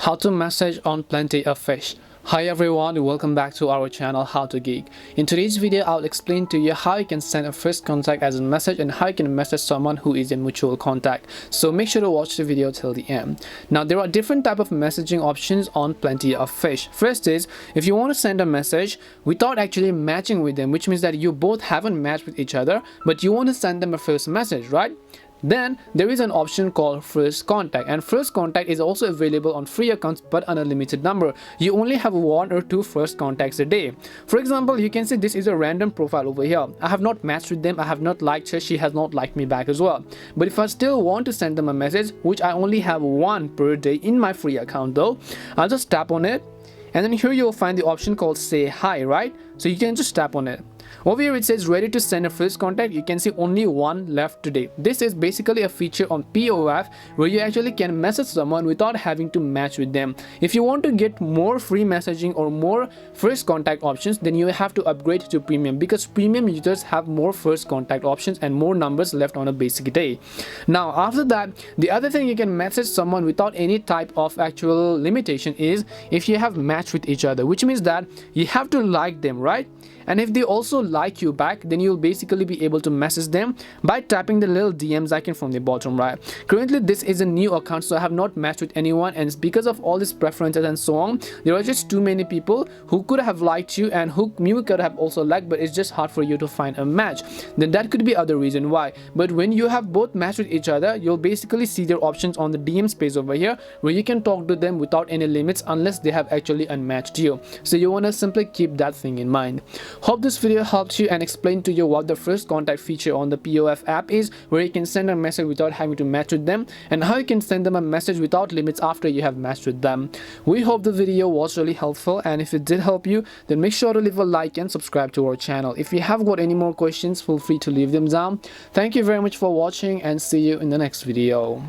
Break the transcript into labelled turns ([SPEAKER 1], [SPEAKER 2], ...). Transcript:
[SPEAKER 1] How to message on plenty of fish. Hi everyone, welcome back to our channel How to Geek. In today's video, I'll explain to you how you can send a first contact as a message and how you can message someone who is a mutual contact. So make sure to watch the video till the end. Now there are different type of messaging options on plenty of fish. First is, if you want to send a message without actually matching with them, which means that you both haven't matched with each other, but you want to send them a first message, right? Then there is an option called first contact, and first contact is also available on free accounts but on a limited number. You only have one or two first contacts a day. For example, you can see this is a random profile over here. I have not matched with them, I have not liked her, she has not liked me back as well. But if I still want to send them a message, which I only have one per day in my free account though, I'll just tap on it, and then here you'll find the option called say hi, right? So you can just tap on it. Over here it says ready to send a first contact. You can see only one left today. This is basically a feature on PoF where you actually can message someone without having to match with them. If you want to get more free messaging or more first contact options, then you have to upgrade to premium, because premium users have more first contact options and more numbers left on a basic day. Now after that, the other thing you can message someone without any type of actual limitation is if you have matched with each other, which means that you have to like them, right? And if they also like you back, then you'll basically be able to message them by tapping the little DMs icon from the bottom right. Currently this is a new account, so I have not matched with anyone, and it's because of all these preferences and so on, there are just too many people who could have liked you and who you could have also liked, but it's just hard for you to find a match. Then that could be other reason why. But when you have both matched with each other, you'll basically see their options on the DM space over here where you can talk to them without any limits unless they have actually unmatched you. So you want to simply keep that thing in mind. Hope this video helps you and explained to you what the first contact feature on the PoF app is, where you can send a message without having to match with them, and how you can send them a message without limits after you have matched with them. We hope the video was really helpful, and if it did help you, then make sure to leave a like and subscribe to our channel. If you have got any more questions, feel free to leave them down. Thank you very much for watching, and see you in the next video.